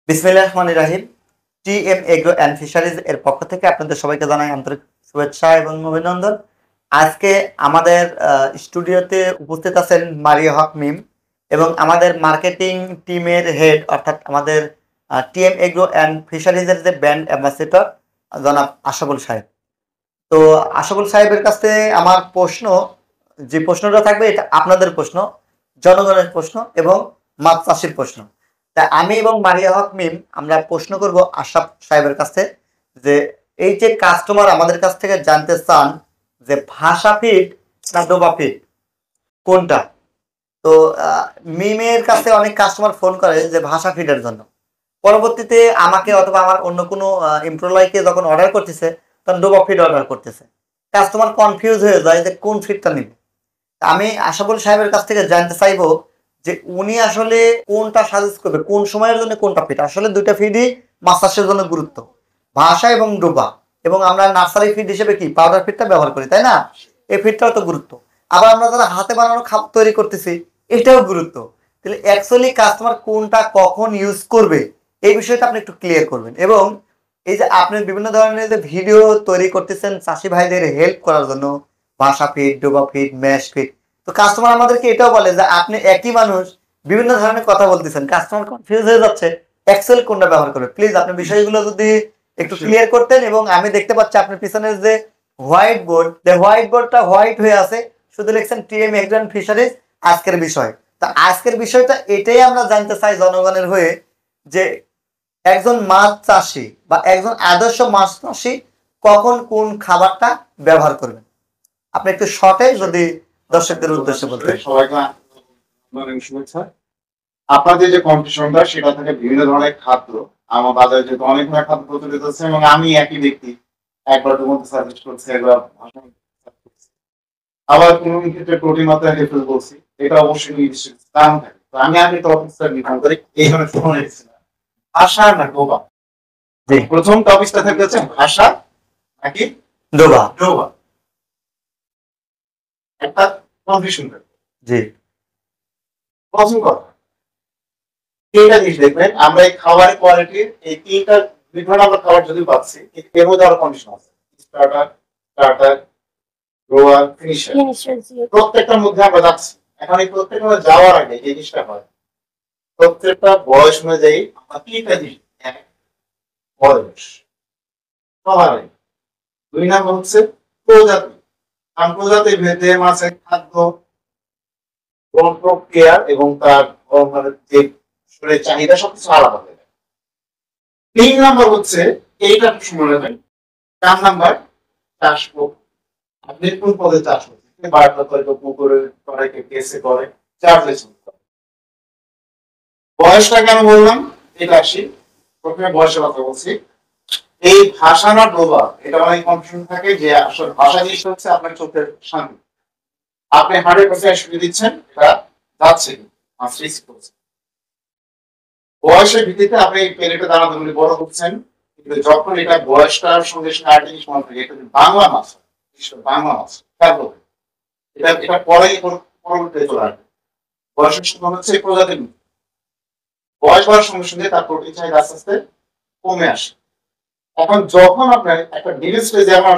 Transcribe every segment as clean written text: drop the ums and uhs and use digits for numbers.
বিসমিল্লাহির রহমানির রহিম। TM agro and fisheries এর পক্ষ থেকে আপনাদের সবাইকে জানাই আন্তরিক শুভেচ্ছা এবং অভিনন্দন। আজকে আমাদের স্টুডিওতে উপস্থিত আছেন মারিয়া হক মিম এবং আমাদের মার্কেটিং টিমের হেড অর্থাৎ আমাদের টিএম এগ্রো অ্যান্ড ফিশারিজের যে ব্র্যান্ড অ্যাম্বাসেডর জনাব আশরাফুল সাহেব। তো আশরাফুল সাহেবের কাছে আমার প্রশ্ন, যে প্রশ্নটা থাকবে এটা আপনাদের প্রশ্ন, জনগণের প্রশ্ন এবং মাছ চাষির প্রশ্ন। তা আমি এবং মারিয়া হক মিম আমরা প্রশ্ন করব আশরাফ সাহেবের কাছে যে এই যে কাস্টমার আমাদের কাছ থেকে জানতে চান যে ভাষা ফিড না ডোবা ফিড কোনটা। তো মিমের কাছে অনেক কাস্টমার ফোন করে যে ভাষা ফিডের জন্য, পরবর্তীতে আমাকে অথবা আমার অন্য কোনো এমপ্লয়কে যখন অর্ডার করতেছে তখন ডোবা ফিড অর্ডার করতেছে। কাস্টমার কনফিউজ হয়ে যায় যে কোন ফিডটা নিবে। আমি আশরাফুল সাহেবের কাছ থেকে জানতে চাইবো যে উনি আসলে কোনটা সাজেস্ট করবে, কোন সময়ের জন্য কোনটা ফিড। আসলে দুইটা ফিডই মাছ চাষের জন্য গুরুত্ব, ভাষা এবং ডোবা। এবং আমরা নার্সারি ফিড হিসেবে কি পাউডার ফিডটা ব্যবহার করি, তাই না? এই ফিডটাও তো গুরুত্ব। আবার আমরা যারা হাতে বানানো খাবার তৈরি করতেছি এটাও গুরুত্ব। তাহলে অ্যাকচুয়ালি কাস্টমার কোনটা কখন ইউজ করবে এই বিষয়টা আপনি একটু ক্লিয়ার করবেন। এবং এই যে আপনি বিভিন্ন ধরনের যে ভিডিও তৈরি করতেছেন চাষি ভাইদের হেল্প করার জন্য, ভাষা ফিড, ডোবা ফিড, ম্যাশ ফিড, তো কাস্টমার আমাদেরকে এটাও বলে যে আপনি একই মানুষ বিভিন্ন ধরনের কথা বলতেছেন, কাস্টমার কনফিউজ হয়ে যাচ্ছে এক্সেল কোনটা ব্যবহার করবে। প্লিজ আপনি বিষয়গুলো যদি একটু ক্লিয়ার করতেন। এবং আমি দেখতে পাচ্ছি আপনার পিছনের যে হোয়াইট বোর্ড, হোয়াইট বোর্ডটা হোয়াইট হয়ে আছে, শুধু লিখছেন টিএম এগ্রো অ্যান্ড ফিশারিজ আজকের বিষয়। তা আজকের বিষয়টা এটাই আমরা জানতে চাই জনগণের হয়ে যে একজন মাছ চাষি বা একজন আদর্শ মাছ চাষি কখন কোন খাবারটা ব্যবহার করবেন। আপনি একটু শর্টে যদি দর্শকদের উদ্দেশ্যে বলতে। সবাইকে শুভেচ্ছা। আপনাদের যে কম্পিটিশনটা সেটা থেকে বিভিন্ন ধরনের খাদ্য আমার বাজারে যেহেতু অনেক ধরনের খাদ্য প্রচলিত হচ্ছে এবং আমি একই ব্যক্তি একবার মধ্যে সাজেস্ট করছি, একবার আবার কোনো ক্ষেত্রে প্রোটিন মাত্রা হেফেজ বলছি, এটা অবশ্যই নির্দিষ্ট দাম থাকে। তো আমি আগে টপিকটা নির্ধারণ করি এই ধরনের শুনে এসেছিলাম ভাষা না ডোবা। প্রথম টপিকটা থাকবে হচ্ছে ভাষা নাকি ডোবা। ডোবা একটা কনফিউশন থাকে। জি, প্রথম কথা তিনটা জিনিস দেখবেন, আমরা এই খাবারের কোয়ালিটির এই তিনটা বিভিন্ন আমরা খাবার যদি পাচ্ছি এর মধ্যে আরো কন্ডিশন আছে, স্টার্টার, স্টার্টার, গ্রোয়ার, ফিনিশার, প্রত্যেকটার মধ্যে আমরা যাচ্ছি। এখন এই প্রত্যেকটা মধ্যে যাওয়ার আগে যে জিনিসটা হয় প্রত্যেকটা বয়স অনুযায়ী আমরা তিনটা জিনিস, এক বয়স, সবার দুই নাম্বার হচ্ছে প্রজাতি। কারণ প্রজাতির ভেদে মাছের খাদ্য প্রক্রিয়া এবং তার মানে যে শরীরের চাহিদা সবকিছু আলাদা হয়ে যায়। তিন নাম্বার হচ্ছে এইটা মনে রাখবেন, 4 নাম্বার চাষ। আপনি কোন পদে চাষ করছেন, বাড়িতে করে পুকুরে করে কেসে করে চার্জে করে। বয়সটা কেন বললাম এটা আসি, প্রথমে বয়সের কথা বলছি। এই ভাষা না ডোবা এটা অনেক কনফিউশন থাকে যে আসলে ভাষা জিনিসটা হচ্ছে আপনার চোখের সামনে, আপনি 100% শুনে দিচ্ছেন এটা যাচ্ছে বয়সের ভিত্তিতে আপনি পেলেটে দানাদারগুলি বড় করছেন, কিন্তু যখন এটা বয়সটার সঙ্গে আরেকটা জিনিস মনে থাকে, এটা বাংলা মাছ, বাংলা মাছ এটা এটা পরে পরবর্তীতে চলে আসবে। বয়সের সময় হচ্ছে প্রজাতির বয়স বাড়ার সঙ্গে সঙ্গে তার প্রোটিন চাহিদা আস্তে আস্তে কমে আসে। এখন যখন আপনার একটা মিডল স্টেজে আমার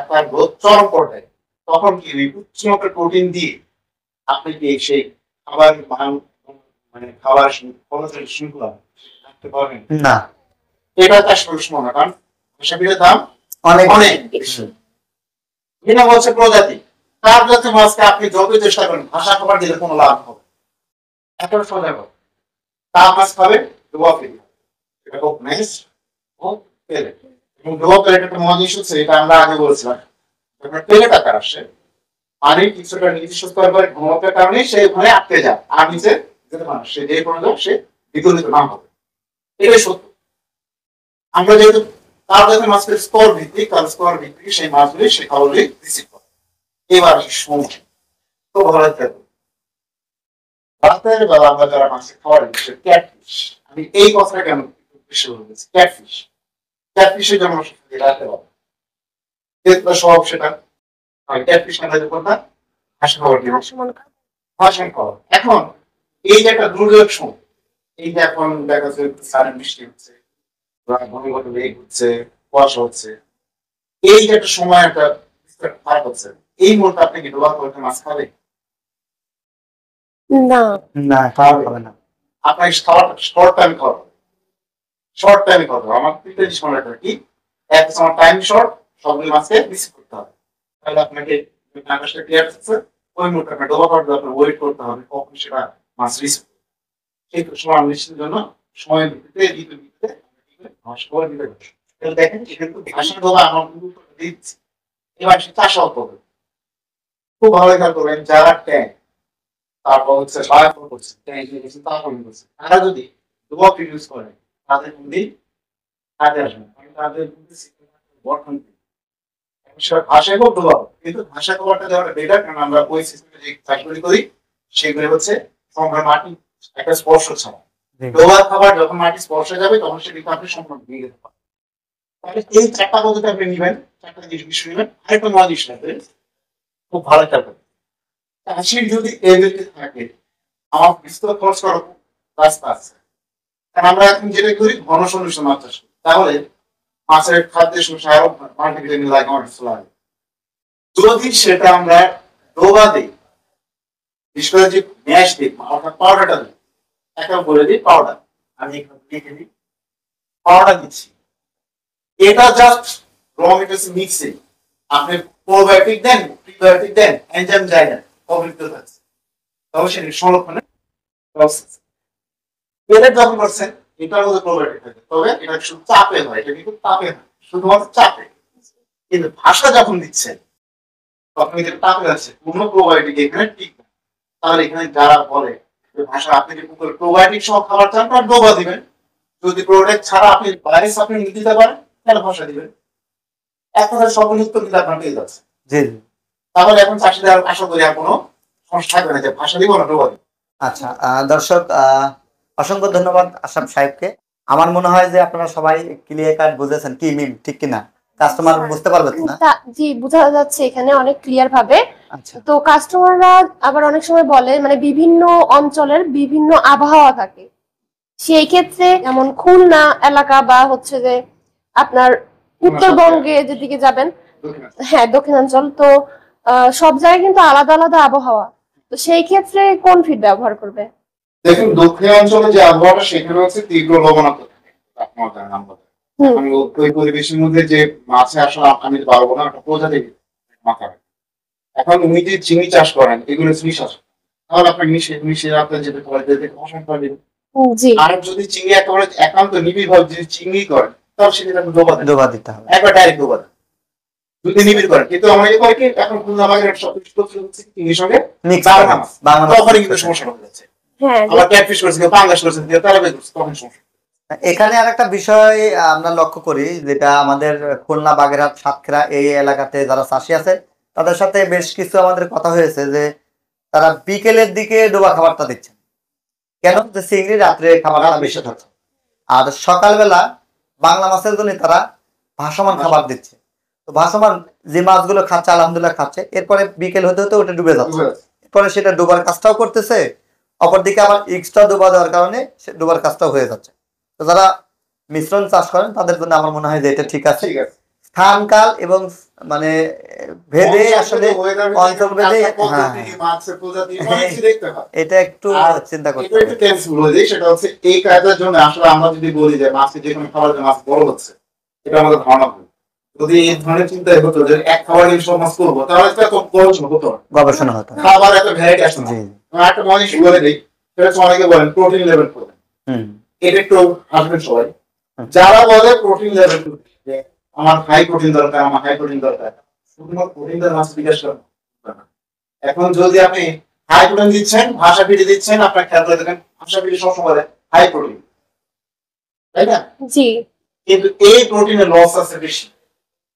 তার গ্রোথ চরম পর্যায়ে, তখন কি উচ্চ মাত্রার প্রোটিন দিয়ে আপনি কি সেই খাবার মানে খাবার শৃঙ্খলা রাখতে পারবেন না। এটা চাষ করার সময় না, কারণ হিসাবের দাম অনেক অনেক বেশি। এটা হচ্ছে প্রজাতি, তার যাতে মাছকে আপনি যতই চেষ্টা করেন ভাষা খাবার দিলে কোনো লাভ হবে এখন সোজা কথা। তার মাছ খাবে ডোবা ফিড, এটা হোক ম্যাশ হোক পেলেট। এবং ডোবা পেলেট একটা মজা জিনিস হচ্ছে, এটা আমরা আগে বলছিলাম, যখন পেলেট আকার আসে পানির কিছুটা নির্দিষ্ট স্তর করে ঘনত্বের কারণে সে ওখানে আটকে যায় আর নিচে যেতে পারে, সে যে কোনো সে বিকলিত না হবে। এটাই সত্য। আমরা যেহেতু তার যাতে মাছের স্তর ভিত্তিক, তার স্তর ভিত্তিক সেই মাছগুলি সে খাবারগুলি রিসিভ করে। এবার সময় তো ভালো থাকবে রাতের বেলা আমরা যারা মাছের খাবার দিচ্ছি ক্যাটফিশ, আমি এই কথাটা কেন বেশি বলতেছি, ক্যাটফিশ ক্যাটফিশের জন্য রাতে বেলা স্বভাব সেটা ক্যাটফিশ খাওয়া কথা হাঁস খাবার দিব, হাঁস খাবার। এখন এই যে একটা দুর্যোগ সময়, এই যে এখন দেখা যাচ্ছে সাডেন বৃষ্টি হচ্ছে বা ঘন ঘন মেঘ হচ্ছে, কুয়াশা হচ্ছে, এই যে একটা সময় একটা খারাপ হচ্ছে, এই মুহূর্তে আপনি কি ডোবা করে মাছ খাবে? না। না, খাওয়া হবে না। আপনার খাওয়াটা শর্ট টাইমে খাওয়া আমার তিনটে জিনিস মনে রাখবে কি, এক হচ্ছে আমার টাইম শর্ট, সবগুলো মাছকে রিসিভ করতে হবে। তাহলে আপনাকে আকাশটা ক্লিয়ার হচ্ছে, ওই মুহূর্তে আপনার ডোবা খাওয়ার জন্য আপনার ওয়েট করতে হবে কখন সেটা মাছ রিসিভ করবে। সেই সময় নিশ্চিত জন্য সময়ের ভিত্তিতে ঘাস খাবার দিতে হবে। তাহলে দেখেন এখানে তো ঘাসের ডোবা আমার দিচ্ছি, এবার সে চাষাবাদ করবে। খুব ভালো খেয়াল করবেন যারা ট্যাঙ্ক, তারপর হচ্ছে বায়োফ্লোর করছে, ট্যাঙ্ক করছে, তারপর করছে, তারা যদি ডোবা ইউজ করে তাদের কোনদিন কাজে আসবে না, কারণ তাদের গঠন ভাষায় খুব ডোবা, কিন্তু ভাষা খাবারটা দেওয়াটা বেটার, কারণ আমরা ওই সিস্টেমে যে চাষগুলি করি সেগুলি হচ্ছে সম্পূর্ণ মাটি একটা স্পর্শ ছাড়া। ডোবা খাবার যখন মাটি স্পর্শে যাবে তখন সেটিকে আপনি সম্পূর্ণ দিয়ে যেতে পারেন। তাহলে এই চারটা পদ্ধতি আপনি নেবেন, চারটা বিষয় নেবেন। আরেকটা নয় জিনিস নেবেন, খুব ভালো খেয়াল করবেন। চাষির যদি এবিলিটি থাকে, আমার বিস্তর খরচ করার রাস্তা আছে, কারণ আমরা এখন যেটা করি ঘন সন্নিবেশ মাছ চাষ করি, তাহলে মাছের খাদ্যের সার মাল্টিভিটামিন লাগে, অনেক কিছু লাগে। যদি সেটা আমরা ডোবা দিই, বিশেষ করে যে ম্যাশ দিই অর্থাৎ পাউডারটা দিই, একটা বলে দিই পাউডার, আমি এখানে লিখে দিই পাউডার দিচ্ছি, এটা জাস্ট র মেটেরিয়ালস মিক্সিং। আপনি প্রোবায়োটিক দেন, প্রিবায়োটিক দেন, এনজাইম যায় না, অবলিপ্ত থাকছে, তবে সেটা সংরক্ষণের প্রসেস। পেলে যখন করছেন এটার মধ্যে প্রোবায়োটিক থাকে, তবে এটা শুধু চাপে হয়, এটা কিন্তু তাপে হয়, শুধুমাত্র চাপে। কিন্তু ভাষা যখন দিচ্ছেন তখন এটা তাপে আছে, কোনো প্রোবায়োটিক এখানে ঠিক না। তাহলে এখানে যারা বলে ভাষা আপনি যদি প্রোবায়োটিক সহ খাবার চান তাহলে ডোবা দিবেন, যদি প্রোবায়োটিক ছাড়া আপনি বাইরে সাপ্লিমেন্ট দিতে পারেন তাহলে ভাষা দিবেন। এখন সকল উত্তর কিন্তু আপনার পেয়ে যাচ্ছে। তাহলে এখন চাষিদের আশা করি আর কোনো সমস্যা থাকবে না যে ভাষা দিব না ডোবা দিব। আচ্ছা, দর্শক, অসংখ্য ধন্যবাদ আশরাফ সাহেবকে। আমার মনে হয় যে আপনারা সবাই ক্লিয়ার কাট বুঝেছেন কি মিম, ঠিক কিনা? কাস্টমার বুঝতে পারবে না? জি, বোঝা যাচ্ছে এখানে অনেক ক্লিয়ার ভাবে। আচ্ছা, তো কাস্টমাররা আবার অনেক সময় বলে মানে বিভিন্ন অঞ্চলের বিভিন্ন আবহাওয়া থাকে, সেই ক্ষেত্রে যেমন খুলনা এলাকা বা হচ্ছে যে আপনার উত্তরবঙ্গে যেদিকে যাবেন, হ্যাঁ দক্ষিণাঞ্চল, তো সব জায়গায় কিন্তু আলাদা আলাদা আবহাওয়া। তো সেই ক্ষেত্রে কোন ফিড ব্যবহার করবে? দেখুন দক্ষিণাঞ্চলে যে আবহাওয়াটা সেখানে হচ্ছে তীব্র লবণাক্ত তাপমাত্রা, ওই পরিবেশের মধ্যে যে মাছে আসলে আমি পারবো না, একটা প্রজাতি মাথা। এখন উনি যে চিংড়ি চাষ করেন এগুলো চিংড়ি চাষ, তাহলে আপনার মিশে আপনার যেতে পারে। আর যদি চিংড়ি একেবারে একান্ত নিবিড় ভাবে যদি চিংড়ি করেন তাহলে সেটা ডোবা দিতে হবে, একবার ডাইরেক্ট ডোবা দেন যদি নিবিড় করেন। কিন্তু আমরা এই করে কি এখন খুলনা বাগের সব চিংড়ির সঙ্গে তখনই কিন্তু সমস্যা হয়ে যাচ্ছে। আবার ক্যাটফিশ করছে, পাঙ্গাস করছে, তারা তখন সমস্যা। এখানে আর একটা বিষয় আমরা লক্ষ্য করি, যেটা আমাদের খুলনা, বাগেরহাট, সাতক্ষীরা এই এলাকাতে যারা চাষি আছে তাদের সাথে বেশ কিছু আমাদের কথা হয়েছে যে তারা বিকেলের দিকে ডোবা খাবারটা দিচ্ছেন। কেন? যে চিংড়ি রাত্রে খাবারটা বেশি খাচ্ছে, আর সকালবেলা বাংলা মাছের জন্য তারা ভাসমান খাবার দিচ্ছে। তো ভাসমান যে মাছগুলো খাচ্ছে আলহামদুলিল্লাহ খাচ্ছে, এরপরে বিকেল হতে হতে ওটা ডুবে যাচ্ছে, এরপরে সেটা ডোবার কাজটাও করতেছে, অপরদিকে আবার এক্সট্রা ডোবা দেওয়ার কারণে ডোবার কাজটাও হয়ে যাচ্ছে। তো যারা মিশ্রণ চাষ করেন তাদের জন্য আমার মনে হয় যে এটা ঠিক আছে। স্থানকাল এবং মানে ভেদে আসলে অঞ্চল ভেদে এটা একটু চিন্তা করতে হবে। সেটা হচ্ছে এই কাজের জন্য আসলে আমরা যদি বলি যে মাছকে যে কোনো খাবার মাছ বড় হচ্ছে, এটা আমাদের ধারণা ভুল। যদি এই ধরনের চিন্তা হতো যে এক খাবার সব মাছ করবো তাহলে এত গবেষণা হতো, খাবার এত ভ্যারাইটি আসতো। একটা মনে বলে দিই, সেটা অনেকে বলেন প্রোটিন লেভেল করবেন, এটা একটু আসবেন সবাই যারা বলে প্রোটিন লেভেল, আমার হাই প্রোটিন দরকার, আমার হাই প্রোটিন দরকার, শুধুমাত্র প্রোটিন দেওয়ার মাছ জিজ্ঞেস করেন। এখন যদি আপনি হাই প্রোটিন দিচ্ছেন, ভাষা ফিরে দিচ্ছেন, আপনার খেয়াল করে দেখেন ভাষা ফিরে সবসময় হাই প্রোটিন, তাই না? জি। কিন্তু এই প্রোটিনের লস আছে বেশি,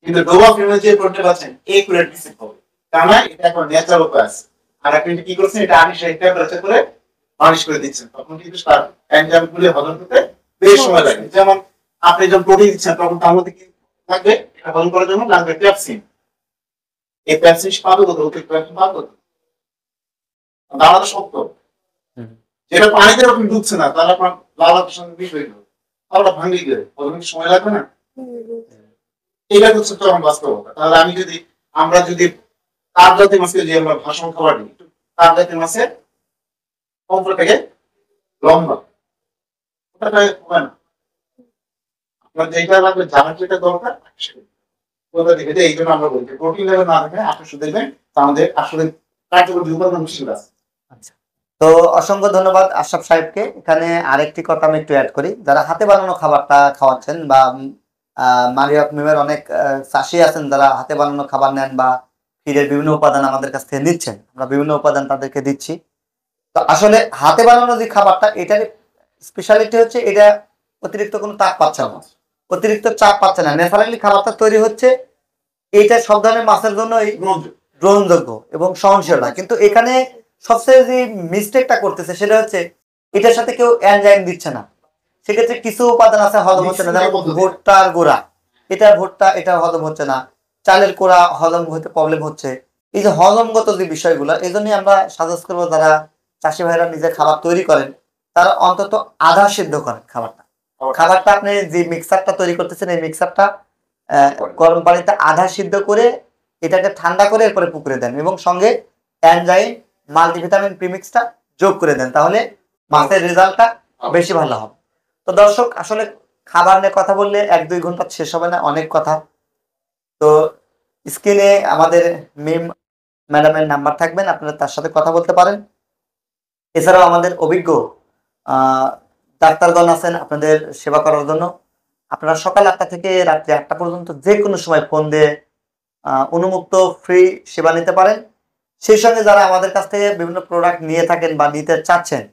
কিন্তু ডোবা ফিল্মে যে প্রোটিন পাচ্ছেন একুরেট রিসিভ হবে, কারণ এটা এখন ন্যাচারাল উপায় আছে। আর আপনি কি করছেন, এটা আনিস টেম্পারেচার করে মালিশ করে দিচ্ছেন, তখন কিন্তু তার এনজাইমগুলো হজম করতে বেশ সময় লাগে। যেমন আপনি যখন প্রোটিন দিচ্ছেন তখন তার মধ্যে কি লাগবে, এটা হজম করার জন্য লাগবে ক্যাপসিন। এই ক্যাপসিন পাবে কত, পাবে কত? দাঁড়ানো শক্ত, যেটা পানিতে এরকম ঢুকছে না, তাহলে আপনার লাল অপশন বিষয় আমরা ভাঙি গেলে কতদিন সময় লাগবে না? এটা হচ্ছে চরম বাস্তবতা। তাহলে আমি যদি আমরা যদি তার জাতীয় মাছকে যে আমরা ভাষণ খাবার দিই, তার জাতীয় মাছের অন্তর থেকে লম্বা ওটা হবে না। আপনার যেটা লাগবে, জানার যেটা দরকার ওটা দেখে এই জন্য আমরা বলি প্রোটিন লেভেল না থাকে আপনি শুধু দেখবেন আমাদের আসলে কার্যকরী উপাদান মুশকিল আছে। আচ্ছা, তো অসংখ্য ধন্যবাদ আশরাফ সাহেবকে। এখানে আরেকটি কথা আমি একটু অ্যাড করি, যারা হাতে বানানো খাবারটা খাওয়াচ্ছেন বা মারিয়া মিমের অনেক চাষি আছেন যারা হাতে বানানো খাবার নেন বা ফিডের বিভিন্ন উপাদান আমাদের কাছ থেকে নিচ্ছেন, আমরা বিভিন্ন উপাদান তাদেরকে দিচ্ছি। তো আসলে হাতে বানানো যে খাবারটা, এটার স্পেশালিটি হচ্ছে এটা অতিরিক্ত কোনো তাপ পাচ্ছে না, অতিরিক্ত চাপ পাচ্ছে না, ন্যাচারালি খাবারটা তৈরি হচ্ছে। এটা সব ধরনের মাছের জন্য গ্রহণযোগ্য এবং সহনশীলতা। কিন্তু এখানে সবচেয়ে যে মিস্টেকটা করতেছে সেটা হচ্ছে এটার সাথে কেউ এনজাইম দিচ্ছে না। সেক্ষেত্রে কিছু উপাদান আছে হজম হচ্ছে না, যেমন ভুট্টার গুঁড়া, এটা হজম হচ্ছে না, চালের কোড়া হজম হতে প্রবলেম হচ্ছে। এই যে হজমগত যে বিষয়গুলো, এই জন্যই আমরা সাজেস্ট করবো যারা চাষি ভাইরা নিজে খাবার তৈরি করেন তারা অন্তত আধা সিদ্ধ করেন খাবারটা। আপনি যে মিক্সারটা তৈরি করতেছেন এই মিক্সারটা গরম পানিতে আধা সিদ্ধ করে এটাকে ঠান্ডা করে এরপরে পুকুরে দেন এবং সঙ্গে এনজাইম মাল্টিভিটামিন প্রিমিক্সটা যোগ করে দেন, তাহলে মাছের রেজাল্টটা বেশি ভালো হবে। তো দর্শক, আসলে খাবার নিয়ে কথা বললে 1-2 ঘন্টা শেষ হবে না, অনেক কথা। তো স্ক্রিনে আমাদের মিম ম্যাডামের নাম্বার থাকবেন, আপনারা তার সাথে কথা বলতে পারেন। এছাড়াও আমাদের অভিজ্ঞ ডাক্তারগণ আছেন আপনাদের সেবা করার জন্য। আপনারা সকাল 8টা থেকে রাত্রি 8টা পর্যন্ত যে কোনো সময় ফোন দিয়ে উন্মুক্ত ফ্রি সেবা নিতে পারেন। সেই সঙ্গে যারা আমাদের কাছ থেকে বিভিন্ন প্রোডাক্ট নিয়ে থাকেন বা নিতে চাচ্ছেন,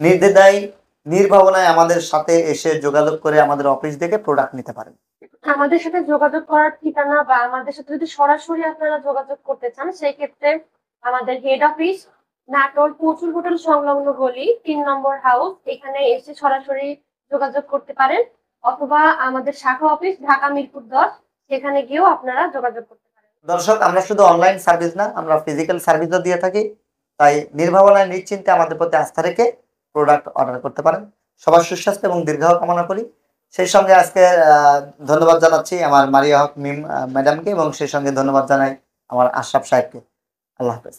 নির্দ্বিধায় নির্ভাবনায় আমাদের সাথে এসে যোগাযোগ করে আমাদের অফিস থেকে প্রোডাক্ট নিতে পারেন। আমাদের সাথে যোগাযোগ করার ঠিকানা বা আমাদের সাথে যদি সরাসরি আপনারা যোগাযোগ করতে চান, সেই ক্ষেত্রে আমাদের হেড অফিস নাটোর প্রচুর হোটেল সংলগ্ন গলি 3 নম্বর হাউস, এখানে এসে সরাসরি যোগাযোগ করতে পারেন, অথবা আমাদের শাখা অফিস ঢাকা মিরপুর 10, সেখানে গিয়েও আপনারা যোগাযোগ করতে পারেন। দর্শক, আমরা শুধু অনলাইন সার্ভিস না, আমরা ফিজিক্যাল সার্ভিসও দিয়ে থাকি। তাই নির্ভাবনায় নিশ্চিন্তে আমাদের প্রতি আস্থা রেখে প্রোডাক্ট অর্ডার করতে পারেন। সবার সুস্বাস্থ্য এবং দীর্ঘায়ু কামনা করি। সেই সঙ্গে আজকে ধন্যবাদ জানাচ্ছি আমার মারিয়া হক মিম ম্যাডামকে এবং সেই সঙ্গে ধন্যবাদ জানাই আমার আশরাফ সাহেবকে। আল্লাহ হাফেজ।